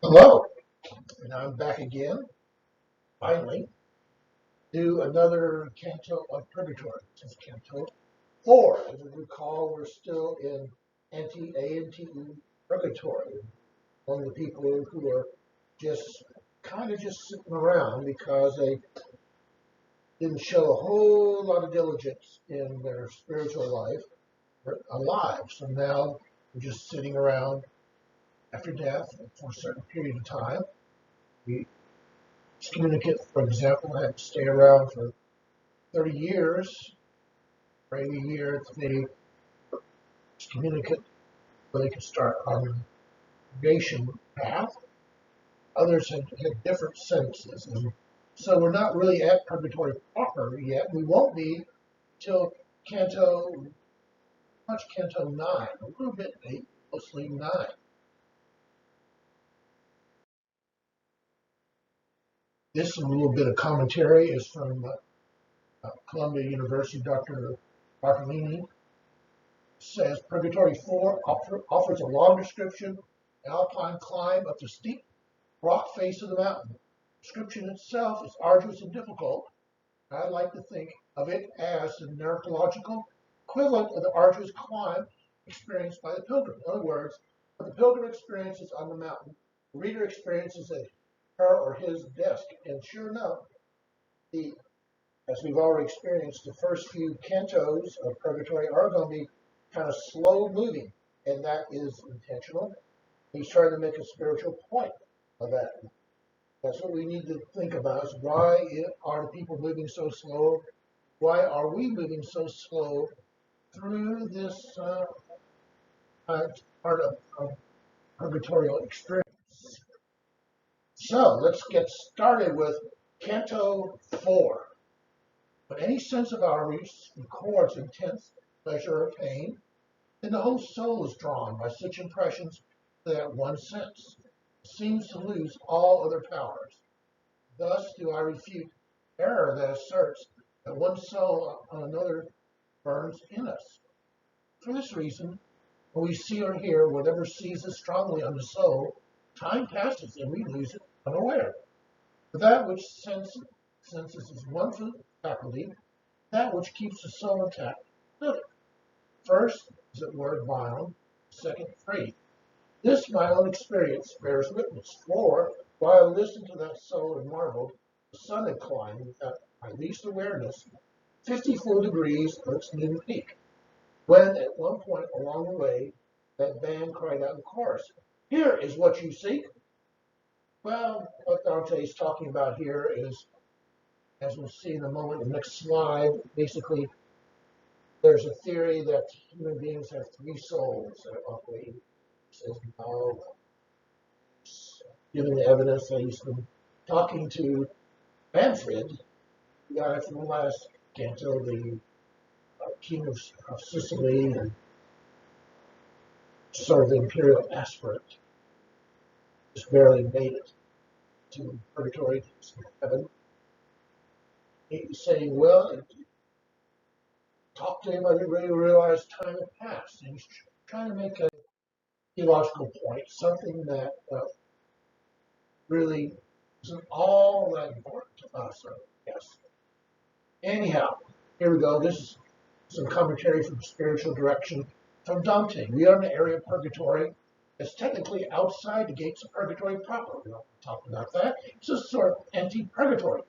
Hello, and I'm back again, finally, do another canto of Purgatory. This is Canto 4. As you recall, we're still in anti-A&T Purgatory. One of the people who are just kind of just sitting around because they didn't show a whole lot of diligence in their spiritual life, they're alive. So now we're just sitting around after death for a certain period of time. We communicate, for example, had to stay around for 30 years, for every year they communicate where they could start on the purgation path. Others had different senses. And so we're not really at purgatory proper yet. We won't be till Canto 9, a little bit late, mostly 9. This little bit of commentary is from Columbia University, Dr. Bartolini. Says Purgatory 4 offers a long description, an alpine climb up the steep rock face of the mountain. The description itself is arduous and difficult. I like to think of it as the neurological equivalent of the arduous climb experienced by the pilgrim. In other words, what the pilgrim experiences on the mountain, the reader experiences at her or his desk. And sure enough, as we've already experienced, the first few cantos of Purgatory are going to be kind of slow moving, and that is intentional. He's trying to make a spiritual point of that. That's what we need to think about, is why are the people moving so slow? Why are we moving so slow through this part of purgatorial experience? So let's get started with Canto 4. When any sense of ours records intense pleasure or pain, then the whole soul is drawn by such impressions to that one sense. It seems to lose all other powers. Thus do I refute error that asserts that one soul on another burns in us. For this reason, when we see or hear whatever seizes strongly on the soul, time passes and we lose it unaware. For that which senses is one faculty, that which keeps the soul intact, another. First is that word bound, second free. This my own experience bears witness, for while I listened to that soul and marveled, the sun had climbed without my least awareness 54 degrees of its noon peak, when at one point along the way, that band cried out in chorus, "Here is what you seek." Well, what Dante is talking about here is, as we'll see in a moment, the next slide, basically there's a theory that human beings have 3 souls that operate. He says, no. Given the evidence, I used to be talking to Manfred, the guy from the last canto, the king of Sicily, and sort of the imperial aspirant. Just barely made it to purgatory, to heaven. He's saying, well, talk to him, I didn't really realize time had passed. And he's trying to make a theological point, something that really isn't all that important to us, I guess. Anyhow, here we go. This is some commentary from spiritual direction from Dante. We are in the area of purgatory. It's technically outside the gates of purgatory proper. We don't talk about that. It's a sort of anti-purgatory,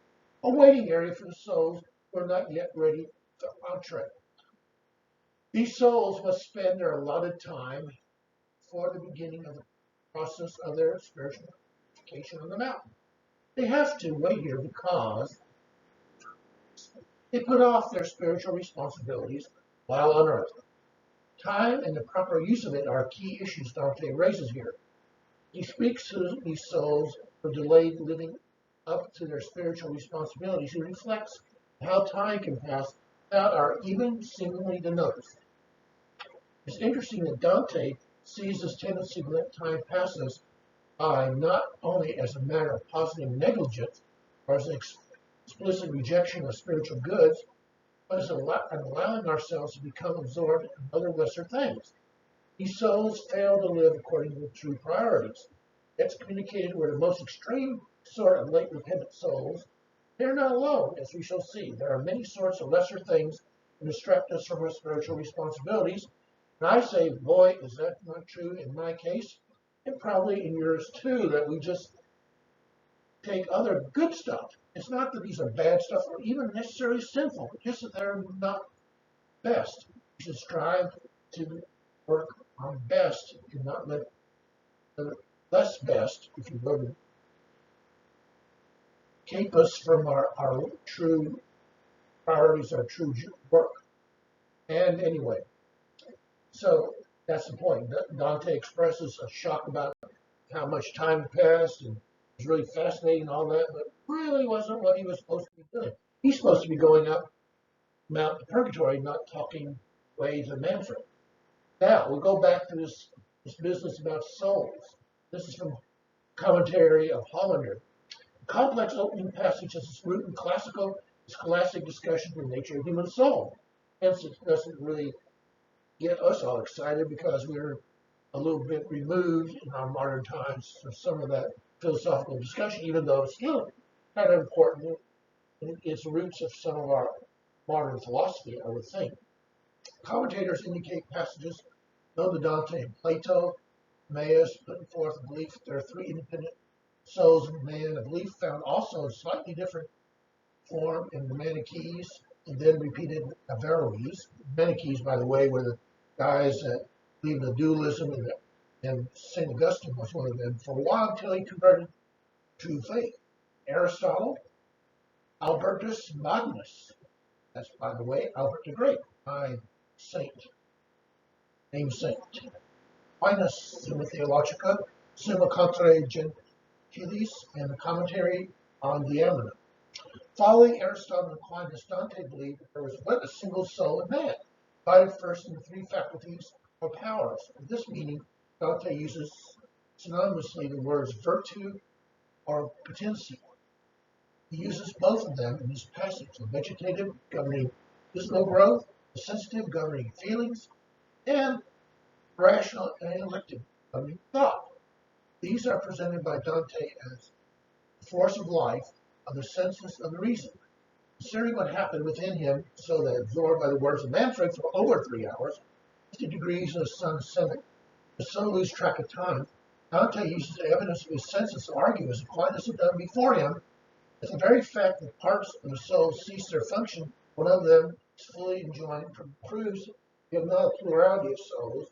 a waiting area for the souls who are not yet ready to entree. These souls must spend their allotted time before the beginning of the process of their spiritual purification on the mountain. They have to wait here because they put off their spiritual responsibilities while on earth. Time and the proper use of it are key issues Dante raises here. He speaks to these souls who delayed living up to their spiritual responsibilities. He reflects how time can pass without our even seemingly to notice. It's interesting that Dante sees this tendency to let time pass us by not only as a matter of positive negligence or as an explicit rejection of spiritual goods, but as allowing ourselves to become absorbed in other lesser things. These souls fail to live according to true priorities. excommunicated were the most extreme sort of late repentant souls. They're not alone, as we shall see. There are many sorts of lesser things that distract us from our spiritual responsibilities. And I say, boy, is that not true in my case, and probably in yours too, that we just take other good stuff. It's not that these are bad stuff or even necessarily sinful, but just that they're not best. We should strive to work on best and not let the less best, if you will, keep us from our true priorities, our true work. And anyway, so that's the point. Dante expresses a shock about how much time passed and it's really fascinating and all that, but really wasn't what he was supposed to be doing. He's supposed to be going up Mount Purgatory, not talking ways of Manfred. Now, we'll go back to this business about souls. This is from Commentary of Hollander. The complex opening passage has its root in classical scholastic discussion of the nature of the human soul. Hence, it doesn't really get us all excited because we're a little bit removed in our modern times from some of that philosophical discussion, even though it's still kind of important. It's the roots of some of our modern philosophy, I would think. Commentators indicate passages known to Dante and Plato, Emmaus, putting forth a belief that there are three independent souls of man, a belief found also in slightly different form in the Manichees, and then repeated Averroes. Manichees, by the way, were the guys that believed in dualism, and St. Augustine was one of them for a while until he converted to faith. Aristotle, Albertus Magnus, that's, by the way, Albert the Great, my saint, namesake. Aquinas, Summa Theologica, Summa Contra Gentiles, and the commentary on the Amina. Following Aristotle and Aquinas, Dante believed that there was but a single soul in man, divided first into three faculties or powers. In this meaning, Dante uses synonymously the words virtue or potentia. He uses both of them in this passage, the vegetative governing physical growth, the sensitive governing feelings, and rational and intellective governing thought. These are presented by Dante as the force of life, of the senses, of the reason. Considering what happened within him, so that absorbed by the words of Manfred for over 3 hours, 50 degrees in the sun setting, to so lose track of time, Dante uses the evidence of his senses to argue, as Aquinas had done before him, that the very fact that parts of the soul cease their function, one of them is fully enjoined, proves we have not a plurality of souls.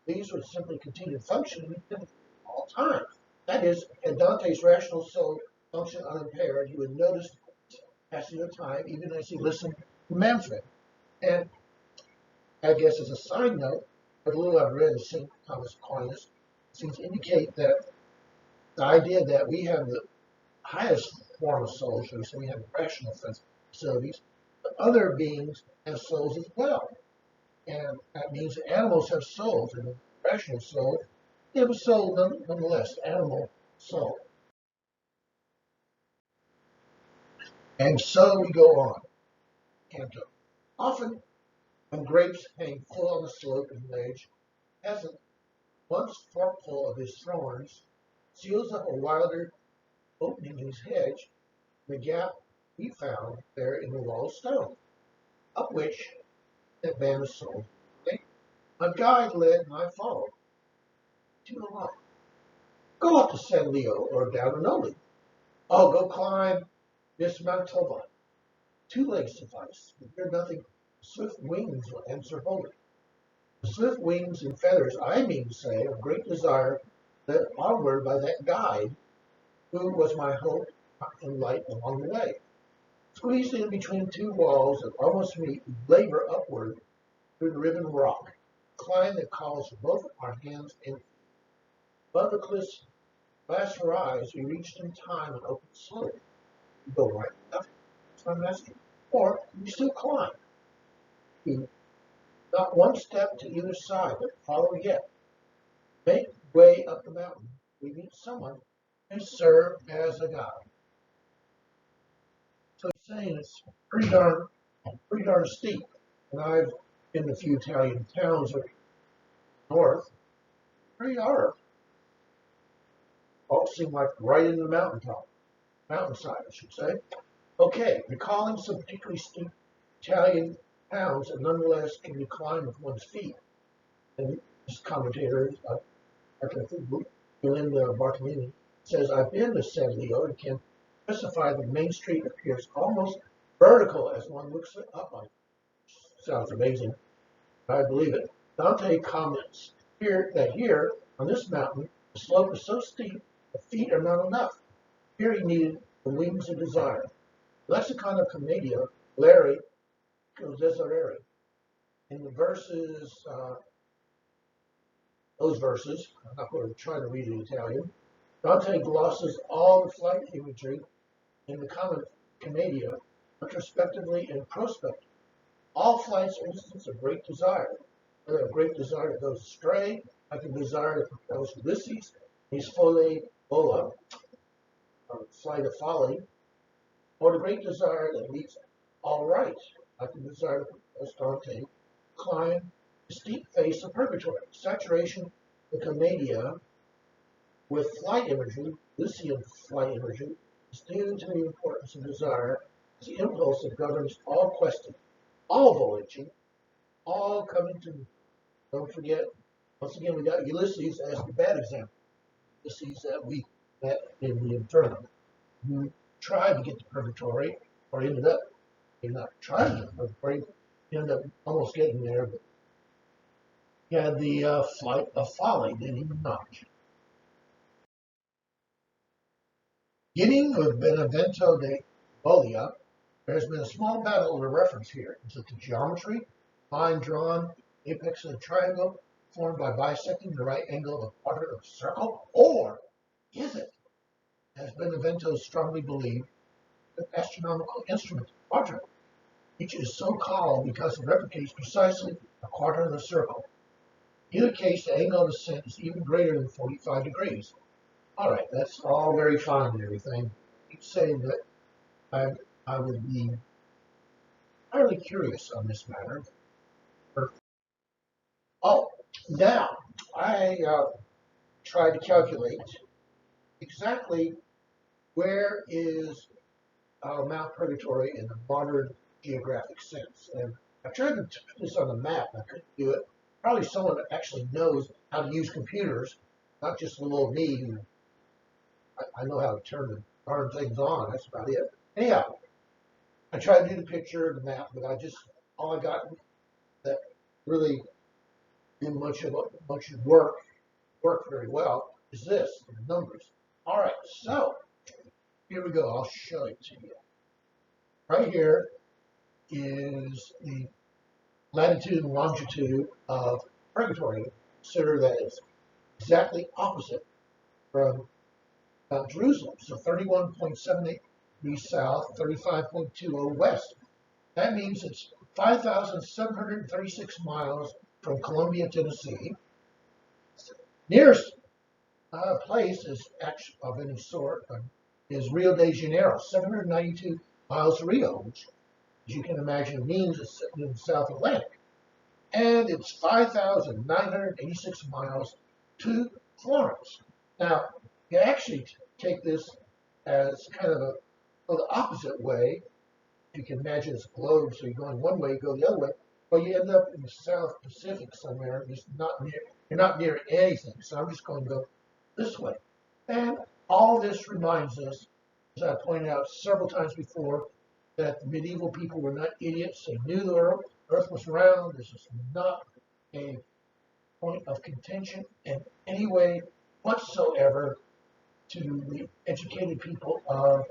These would simply continue to function at all times. That is, had Dante's rational soul function unimpaired, he would notice the passage of time even as he listened to Manfred. And I guess as a side note, but a little I've read of St. Thomas Aquinas seems to indicate that the idea that we have the highest form of soul, shall we say, we have rational facilities, but other beings have souls as well. And that means that animals have souls, and a rational soul, they have a soul nonetheless, animal soul. And so we go on. Canto. Often, when grapes hang full on the slope of the ledge, peasant, once forkful of his thorns, seals up a wilder opening in his hedge, the gap he found there in the wall of stone, up which that band of souls. My guide led and I followed. Too long. Go up to San Leo or down to Noli. Oh, go climb this Mount Toba. 2 legs suffice. If you're nothing, swift wings will answer wholly. The swift wings and feathers, I mean to say, of great desire, led onward by that guide, who was my hope and light along the way. Squeezed in between 2 walls that almost meet, we labor upward through the riven rock, climb that calls for both our hands and feet. Above the cliff's last rise, we reached in time an open slope. You go right up, that's what I'm asking. Or you still climb. You not one step to either side, but follow yet. Make way up the mountain. We meet someone and serve as a guide. So he's saying it's pretty darn steep. And I've been to a few Italian towns up north. Pretty hard all seem like right in the mountainside, I should say. Okay, recalling some particularly steep Italian towns that nonetheless can be climbed with one's feet. And this commentator, Belinda Bartolini, says, I've been to San Leo and can specify the main street appears almost vertical as one looks up on it. Sounds amazing. I believe it. Dante comments here on this mountain, the slope is so steep the feet are not enough. Here he needed the wings of desire. Lexicon of Commedia, Larry Desideri. In the verses, those verses, I'm not going to try to read it in Italian, Dante glosses all the flight imagery in the Commedia, retrospectively and prospectively. All flights are instances of great desire. Whether a great desire that goes astray, like a desire that propels Ulysses, his folle vola, or flight of folly, or the great desire that leads all right, like the desire that propels Dante, climb the steep face of purgatory. Saturation, the Commedia, with flight imagery, Lycian flight imagery, is due to the importance of desire as the impulse that governs all questing, all voyaging, all coming to me. Don't forget, once again, we got Ulysses as the bad example. Ulysses that we met in the Inferno, who tried to get to Purgatory, or ended up, not trying to get to Purgatory, ended up almost getting there, but he had the flight of folly, did he not? Beginning with Benevento de Bolia, there has been a small battle over reference here. Is it the geometry, line drawn, apex of a triangle, formed by bisecting the right angle of a quadrant of a circle? Or is it, as Benevento strongly believed, an astronomical instrument, quadrant, which is so called because it replicates precisely a quadrant of a circle? In either case, the angle of ascent is even greater than 45 degrees. All right, that's all very fine and everything. Keep saying that I would be entirely curious on this matter. Oh, now I tried to calculate exactly where is Mount Purgatory in the modern geographic sense. And I tried to put this on the map, and I couldn't do it. Probably someone that actually knows how to use computers, not just little old me who I know how to turn the darn things on. That's about it. Anyhow, I tried to do the picture, the map, but all I got that really didn't much of work very well is this, the numbers. All right, so here we go. I'll show it to you. Right here is the latitude and longitude of Purgatory. Consider that it's exactly opposite from Mount Jerusalem. So 31.78 degrees south, 35.20 west. That means it's 5,736 miles from Columbia, Tennessee. Nearest place is of any sort is Rio de Janeiro, 792 miles to Rio, which, as you can imagine, means it's in the South Atlantic. And it's 5,986 miles to Florence. Now, you actually take this as kind of the opposite way. You can imagine it's a globe, so you're going one way, you go the other way. Well, you end up in the South Pacific somewhere, just not near. You're not near anything. So I'm just going to go this way. And all this reminds us, as I pointed out several times before, that the medieval people were not idiots. They knew the Earth was round. This is not a point of contention in any way whatsoever to the educated people of.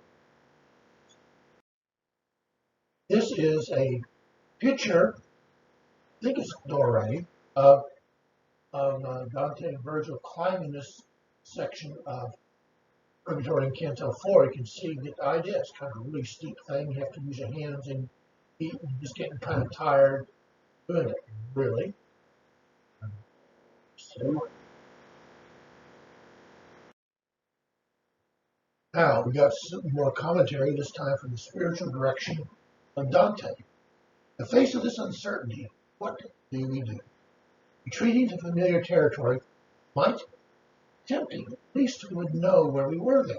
This is a picture, I think it's Dore, of Dante and Virgil climbing this section of Purgatory in Canto 4. You can see, get the idea. It's kind of a really steep thing. You have to use your hands and feet, and you're just getting kind of tired doing it, really. So, now, we got some more commentary, this time from the spiritual direction of Dante. In the face of this uncertainty, what do we do? Retreating to familiar territory might Tempting. At least we would know where we were then.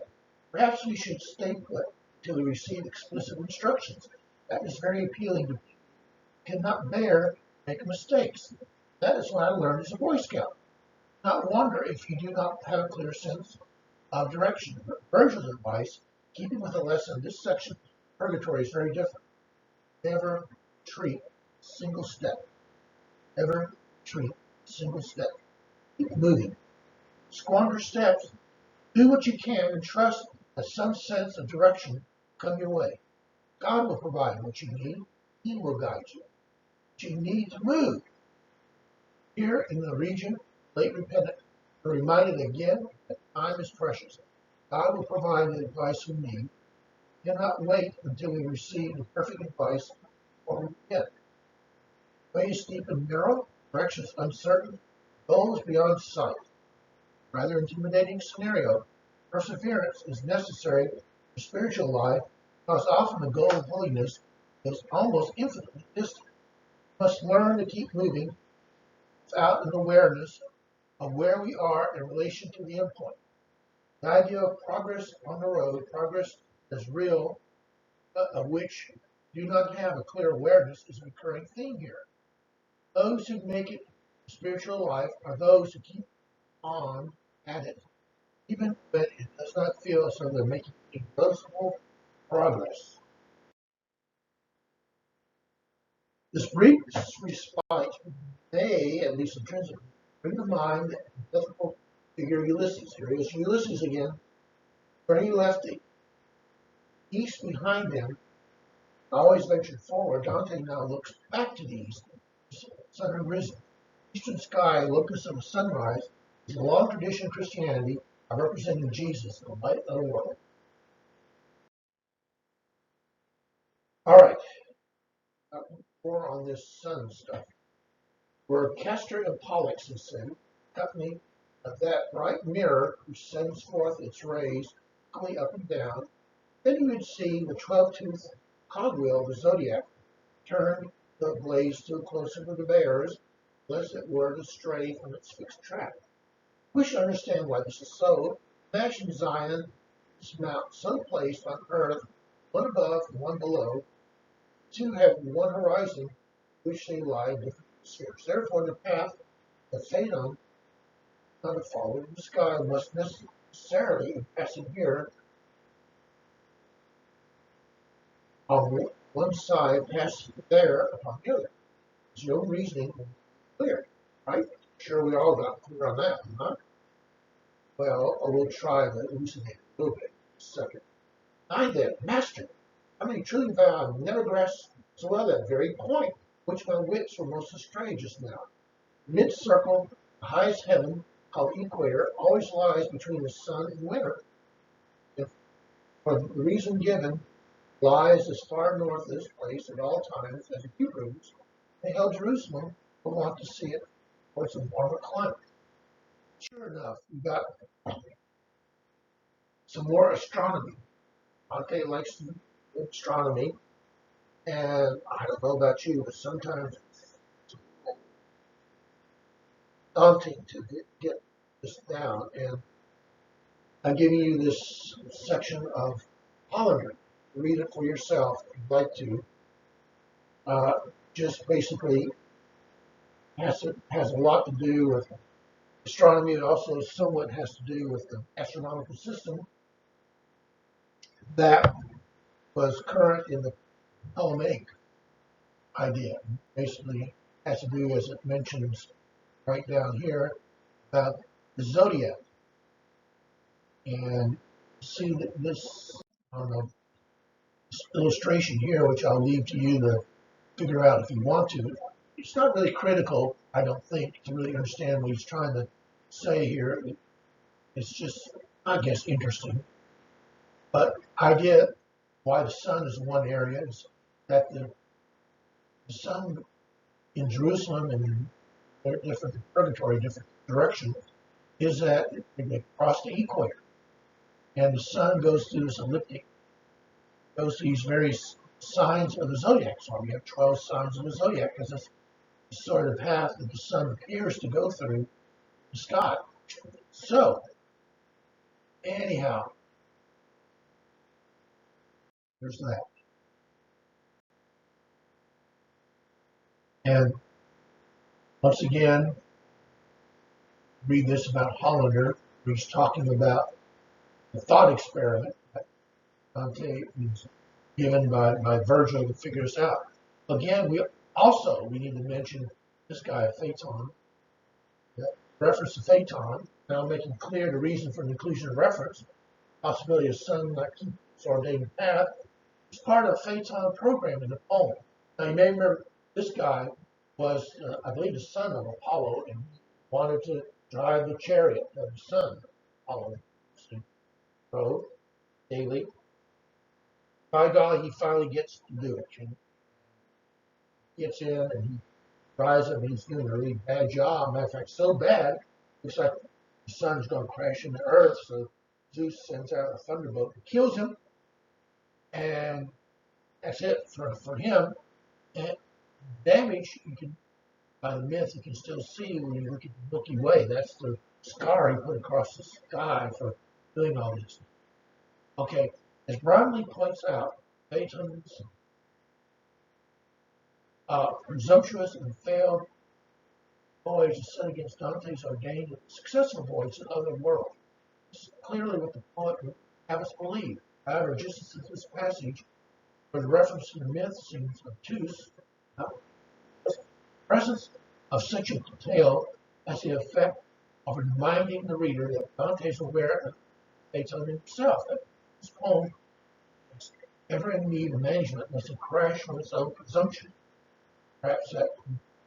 Perhaps we should stay put until we receive explicit instructions. That is very appealing to people who cannot bear make mistakes. That is what I learned as a Boy Scout. Not wonder if you do not have a clear sense of direction. But Virgil's advice, keeping with the lesson, this section of Purgatory is very different. Never treat single step. Never treat single step. Keep moving. Squander steps. Do what you can and trust that some sense of direction come your way. God will provide what you need. He will guide you. But you need to move. Here in the region, late repentant, we're reminded again that time is precious. God will provide the advice we need. We cannot wait until we receive the perfect advice or we repent. Ways steep and narrow, directions uncertain, goals beyond sight. Rather intimidating scenario, perseverance is necessary for spiritual life because often the goal of holiness is almost infinitely distant. We must learn to keep moving without an awareness of where we are in relation to the endpoint. The idea of progress on the road, progress as real, of which do not have a clear awareness, is a recurring theme here. Those who make it to spiritual life are those who keep on at it, even when it does not feel as though they're making noticeable progress. This brief respite may, at least intrinsically, bring to mind the mythical figure Ulysses. Here is Ulysses again, where he left the east behind him, always ventured forward. Dante now looks back to the east. The sun had risen. Eastern sky, locus of the sunrise, is a long tradition of Christianity of representing Jesus, the light of the world. All right, more on this sun stuff. Where Castor and Pollux is said, company of that bright mirror which sends forth its rays quickly up and down, then you would see the 12-toothed cogwheel of the zodiac turn the blaze still closer to the bears, lest it were to stray from its fixed track. We should understand why this is so. Imagine Zion, this mount so placed on earth, one above and one below, two have one horizon, which they lie in different spheres. Therefore, the path that Phaeton not to follow in the sky must necessarily, in passing here, on one side, pass there upon the other. There's no reasoning clear, right? Sure, we all got clear on that, huh? Well, we'll try to elucidate a little bit in a second. I then, master, how many truly vow I've never grasped so well that very point, which my wits were most astray just now. Mid-circle, the highest heaven, called equator, always lies between the sun and winter. If, for the reason given, lies as far north of this place at all times as the Hebrews, they held Jerusalem will want to see it for its warmer climate. Sure enough, we got some more astronomy. Dante likes astronomy, and I don't know about you, but sometimes it's daunting to get this down. And I'm giving you this section of Hollander. Read it for yourself if you'd like to. Just basically has a lot to do with astronomy. It also somewhat has to do with the astronomical system that was current in the Ptolemaic idea. Basically has to do, as it mentions right down here, about the zodiac. And see that this on the illustration here, which I'll leave to you to figure out if you want to. It's not really critical, I don't think, to really understand what he's trying to say here. It's just, I guess, interesting. But idea why the sun is one area is that the sun in Jerusalem and in different Purgatory, different directions, is that they cross the equator. And the sun goes through this elliptic, goes through these various signs of the zodiac. So we have 12 signs of the zodiac because it's the sort of path that the sun appears to go through the sky. So Anyhow, there's that. And once again, read this about Hollander. He's talking about the thought experiment that Dante is given by Virgil to figure this out. Again, we need to mention this guy, Phaeton. The reference to Phaeton, now making clear the reason for the inclusion of reference, possibility of sun not keep its ordained path, is part of Phaeton program in the poem. Now you may remember this guy was, I believe, the son of Apollo, and wanted to drive the chariot of the sun. Apollo drove daily. By golly, he finally gets to do it. He gets in and he drives it, and he's doing a really bad job. Matter of fact, so bad, looks like the sun's going to crash into Earth. So Zeus sends out a thunderbolt and kills him, and that's it for him. And damage, you can, by the myth, you can still see when you look at the Milky Way. That's the scar he put across the sky for doing all this. Okay, as Bromley points out, Phaeton's presumptuous and failed voyage is set against Dante's ordained and successful voyage to other world. This is clearly what the poet would have us believe. However, just as in this passage, where the reference to the myth seems obtuse, the presence of such a detail has the effect of reminding the reader that Dante is aware of Phaeton himself. That this poem is ever in need of management lest it crash from its own presumption. Perhaps that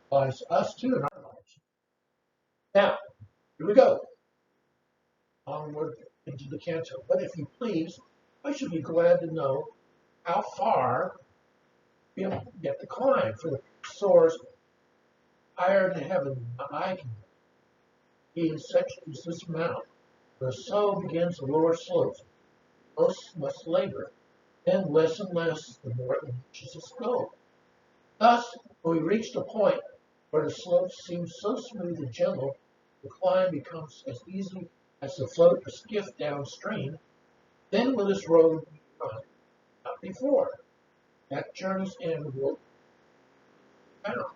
applies to us too in our lives. Now, here we go. Onward into the canto. But if you please, I should be glad to know how far we get to climb, for the soars higher to heaven than I can be. Such is this mount. The soul begins the lower slopes. Most must labor, then less and less the more it reaches its goal. Thus, when we reach the point where the slope seems so smooth and gentle, the climb becomes as easy as to float a skiff downstream. Then will this road be run, not before. That journey's end will be found.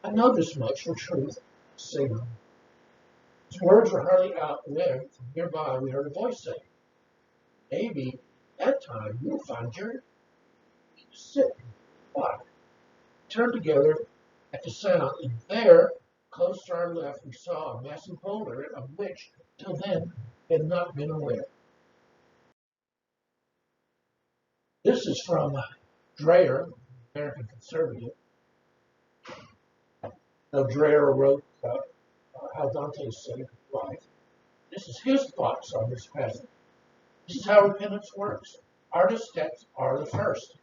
I know this much for truth, say no. His words were hardly out when, from nearby, we heard a voice say, maybe that time you'll find your sit. Why? Turned together at the sound, and there, close to our left, we saw a massive boulder of which, till then, we had not been aware. This is from Dreyer, American conservative. Now, Dreyer wrote how Dante saved his life. This is his thoughts on this passage. This is how repentance works. Hardest steps are the first.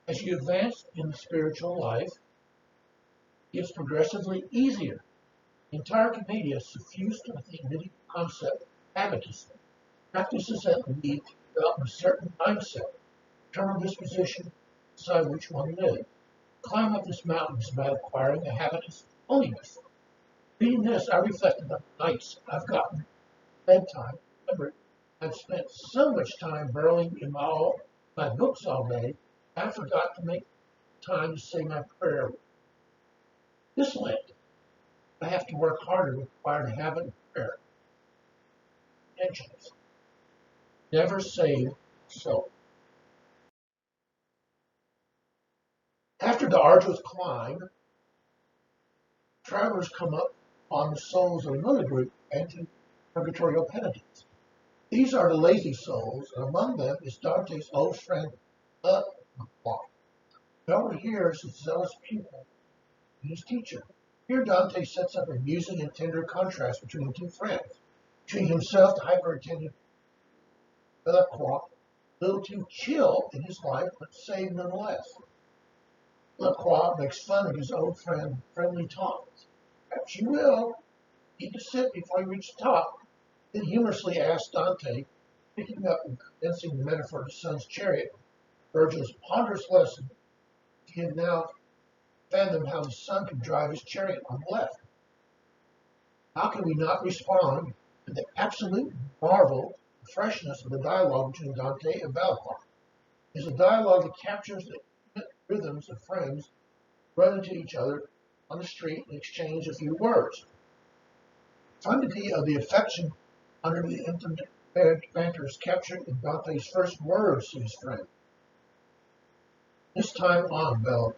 As you advance in the spiritual life, it gets progressively easier. The entire commedia is suffused with the medieval concept of habitus. Practices that lead to develop a certain mindset, determined disposition, decide which one to live. Climb up this mountain is about acquiring a habitus of holiness. Reading this, I reflected on the nights I've gotten bedtime. Remember, I've spent so much time burrowing in my books all day, I forgot to make time to say my prayer. This Lent, I have to work harder to acquire the habit of prayer. Intentions. Never save soul. After the arduous climb, travelers come up on the souls of another group into purgatorial penitents. These are the lazy souls, and among them is Dante's old friend, over here is his zealous pupil and his teacher. Here Dante sets up a amusing and tender contrast between the two friends, between himself, the hyper-attentive Delacroix, a little too chill in his life, but saved nonetheless. Delacroix makes fun of his old friend with friendly taunts. Perhaps you will. He can sit before you reach the top. Then humorously asks Dante, picking up and condensing the metaphor of the sun's chariot, Virgil's ponderous lesson. He had now fathomed how the sun can drive his chariot on the left. How can we not respond to the absolute marvel the freshness of the dialogue between Dante and Bellecourt. It is a dialogue that captures the intimate rhythms of friends run into each other on the street and exchange a few words. Profundity of the affection under the intimate banter is captured in Dante's first words to his friend. This time on, Belle.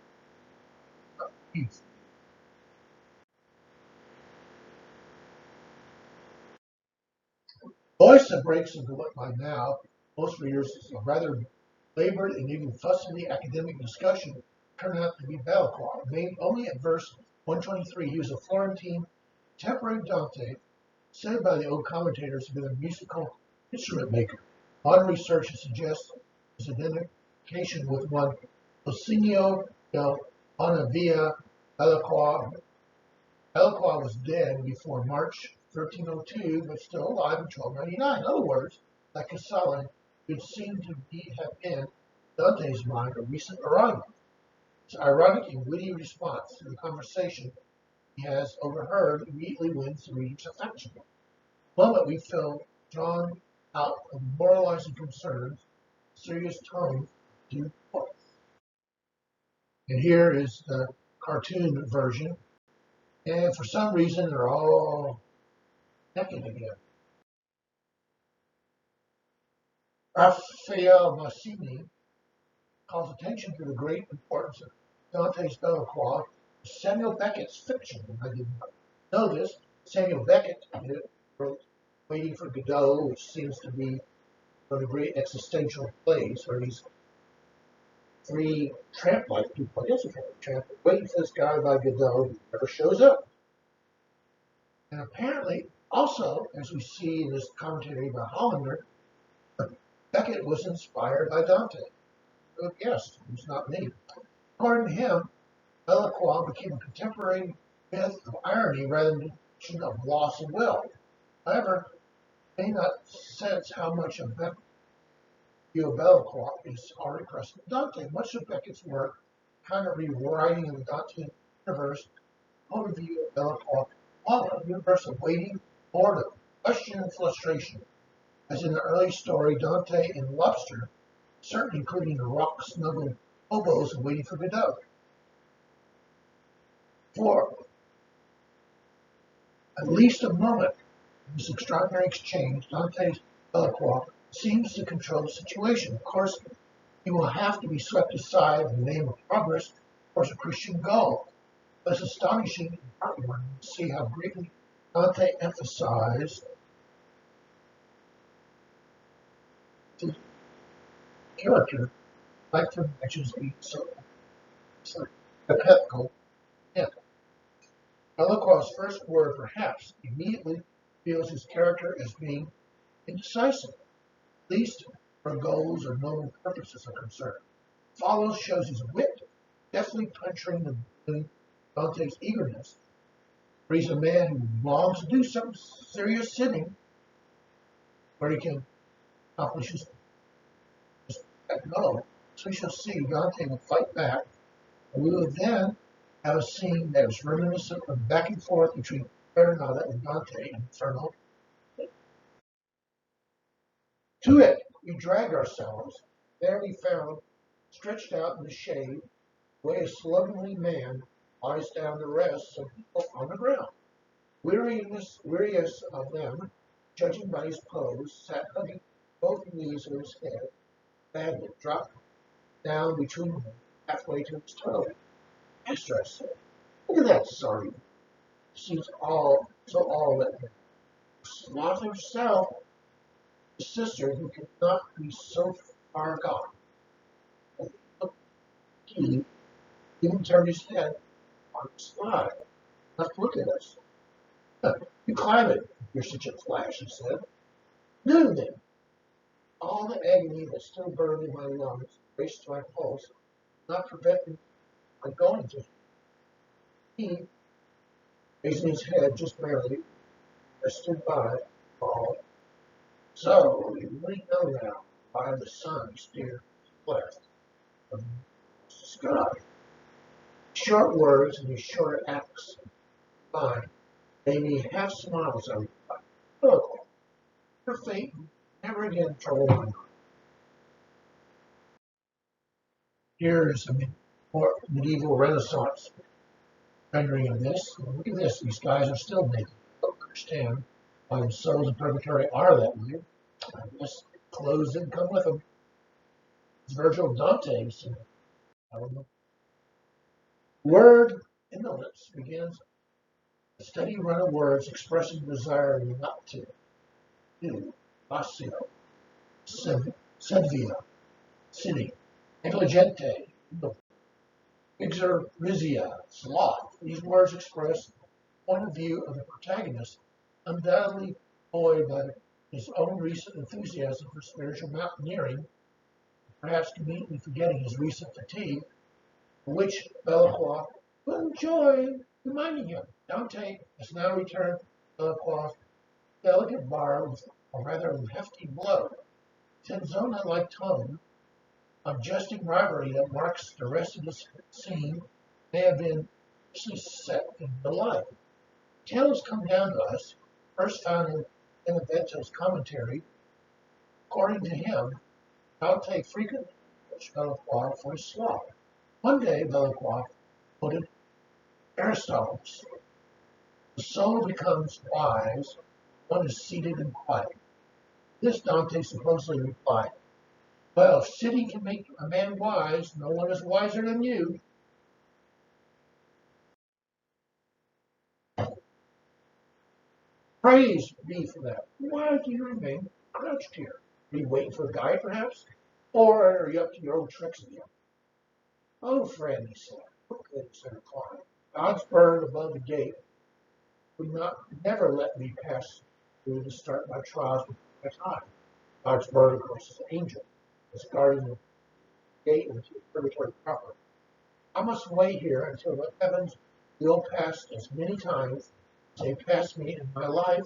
Voice that breaks into what by now most readers is a rather labored and even fussily academic discussion turned out to be Bellecourt. Named only at verse 123, he was a Florentine contemporary Dante, said by the old commentators to be a musical instrument maker. Modern research suggests his identification with one Osinio del Bonavia Bellecourt. Bellecourt was dead before March 1302, but still alive in 1299. In other words, like Casale, would seem to have been Dante's mind a recent arrival. His ironic and witty response to the conversation he has overheard immediately wins the reader's affection. The moment we feel drawn out of moralizing concerns, serious tone to forth. And here is the cartoon version. And for some reason, they're all naked again. Raphael Massini calls attention to the great importance of Dante's Bellecourt to Samuel Beckett's fiction. I didn't know this. Samuel Beckett wrote Waiting for Godot, which seems to be one of the great existential plays where these three tramp-like people, I guess it's a tramp, waiting for this guy by Godot who never shows up. And apparently, also, as we see in this commentary by Hollander, Beckett was inspired by Dante. Yes, it's not me. According to him, Bellecourt became a contemporary myth of irony rather than of loss of will. However, may not sense how much of Beckett's view of Bellecourt is already present in Dante. Much of Beckett's work, kind of rewriting of the Dantean universe, point of view of Bellecourt, all a universe of waiting, boredom, question, and frustration. As in the early story, Dante and Lobster, certainly including the rock-snuggled hobos and Waiting for Godot. For at least a moment in this extraordinary exchange, Dante's Bellecourt seems to control the situation. Of course, he will have to be swept aside in the name of progress towards a Christian goal. But it's astonishing in part one to see how greatly Dante emphasized the character, like for matches being so hypothetical. Bellecourt's first word, perhaps, immediately reveals his character as being indecisive, at least where goals or noble purposes are concerned. Follows shows his wit, deftly puncturing Dante's eagerness, for he's a man who longs to do some serious sinning where he can accomplish his goal. So we shall see Dante will fight back, and we will then have a scene that is reminiscent of back and forth between Serenata and Dante in Inferno. To it we drag ourselves. There we found, stretched out in the shade, where a slovenly man lies down to rest, some people on the ground. Weariest of them, judging by his pose, sat hugging both knees of his head, bandit dropped down between them, halfway to his toe. Master, I said, look at that sorry. She's all that sloth herself, the sister who cannot be so far gone. He even turned his head on the slide, not to look at us. You climb it, you're such a flash, he said. Do then. All the agony that still burned in my lungs raced to my pulse, not preventing my going to him. He, raising his head just barely, I stood by, called, so you really know now why the sun steered left of the sky. Short words and his short acts combined made me half smiles. I replied, oh, your fate Never again trouble. Here's a more medieval Renaissance rendering of this. Look at this. These guys are still naked. I don't understand why the souls in purgatory are that way. I guess clothes didn't come with them. It's Virgil Dante. So I don't know. Word in the lips begins a steady run of words expressing desire not to. Do, Lacio, Sedvia, City, Negligente, Ixorizia, Sloth. These words express the point of view of the protagonist, undoubtedly buoyed by his own recent enthusiasm for spiritual mountaineering, perhaps conveniently forgetting his recent fatigue, for which Belacqua will enjoy reminding him. Dante has now returned to Belacqua's delicate bar with a rather hefty blow. Tenzona-like tone of jesting rivalry that marks the rest of this scene may have been set in real life. Tales come down to us, first found in Benevento's commentary. According to him, Dante frequently approached Belacqua for his sloth. One day, Belacqua quoted Aristotle's, "The soul becomes wise when one is seated and quiet." This Dante supposedly replied, "Well, if sitting can make a man wise, no one is wiser than you." Praise be for that. Why do you remain crouched here? Are you waiting for a guy, perhaps? Or are you up to your old tricks again? "Oh, friend," he said, "what good is there to climb? God's bird above the gate would never let me pass through to start my trials with my time." God's bird, of course, is an angel. It's guarding the gate into purgatory proper. I must wait here until the heavens will pass as many times as they passed me in my life,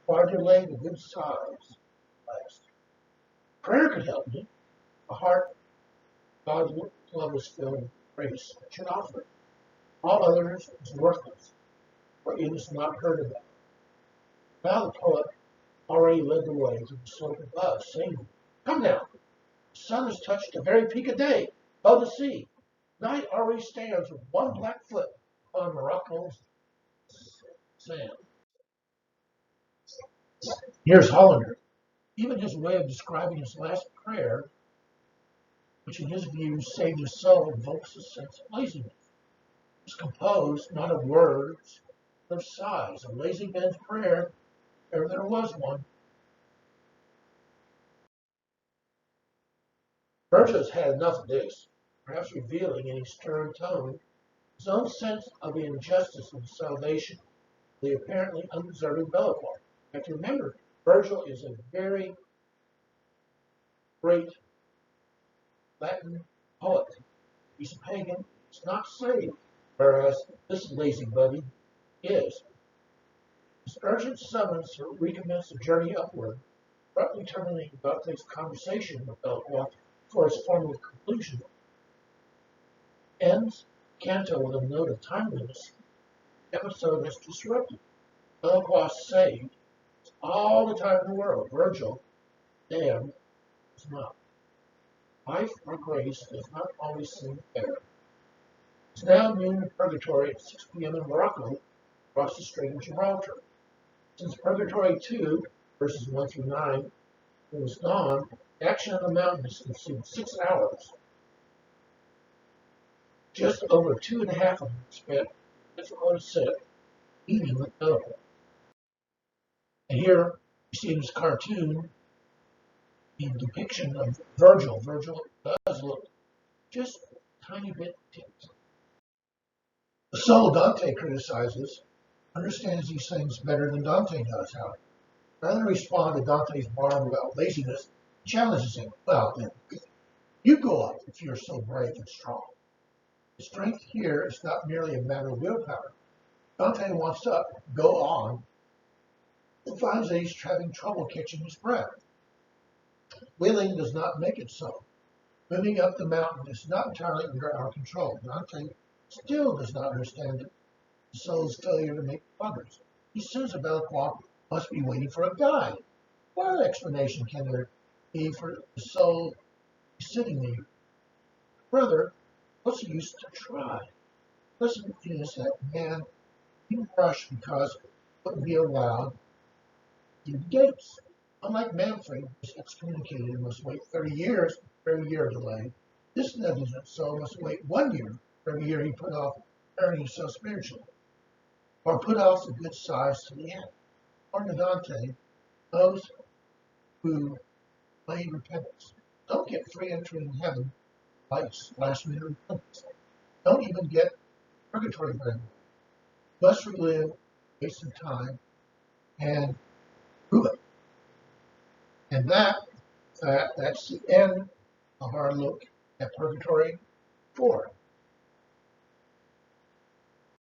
far delay the good size last. Prayer could help me. A heart God's love is filled with grace. I should offer it. All others is worthless, for it is not heard about. Now the poet already led the way to the slope above, saying, "Come now, the sun has touched the very peak of day, above the sea. Night already stands with one black foot on Morocco's sand." Here's Hollander. Even his way of describing his last prayer, which in his view saved his soul, evokes a sense of laziness. It's composed not of words, but of sighs. A lazy man's prayer, if ever there was one. Virgil has had enough of this, perhaps revealing in his stern tone his own sense of the injustice of salvation, the apparently undeserving Belacqua. You have to remember, Virgil is a very great Latin poet. He's a pagan, he's not saved, whereas this lazy buddy is. His urgent summons to recommence the journey upward, abruptly terminating Dante's conversation with Belacqua for its formal conclusion, ends Canto with a note of timeliness. The episode is disrupted. Belacqua saved. It's all the time in the world. Virgil, damned, is not. Life or grace does not always seem fair. It's now noon in Purgatory at 6 p.m. in Morocco, across the Strait of Gibraltar. Since Purgatory 2, verses 1 through 9, was gone, action on the mountain has consumed 6 hours. Just over 2.5 of them spent difficult ascent, eating with Dante. And here you see in this cartoon the depiction of Virgil. Virgil does look just a tiny bit ticked. The soul Dante criticizes understands these things better than Dante does, however. Rather than respond to Dante's barb about laziness, he challenges him. "Well, then, you go up if you're so brave and strong." The strength here is not merely a matter of willpower. Dante wants to go on and finds that he's having trouble catching his breath. Willing does not make it so. Moving up the mountain is not entirely under our control. Dante still does not understand the soul's failure to make progress. He says that Belacqua must be waiting for a guide. What other explanation can there be for the soul sitting there? Further, what's the use to try? Listen is that man in rush because it wouldn't be allowed through the gates. Unlike Manfred, who was excommunicated and must wait 30 years for every year delay, this negligent soul must wait 1 year for every year he put off earning himself spiritually, or put off the good size to the end. According to Dante, those who lay repentance don't get free entry in heaven by last minute repentance. Don't even get purgatory very much. Must relive wasted time and prove it. And that's the end of our look at Purgatory 4.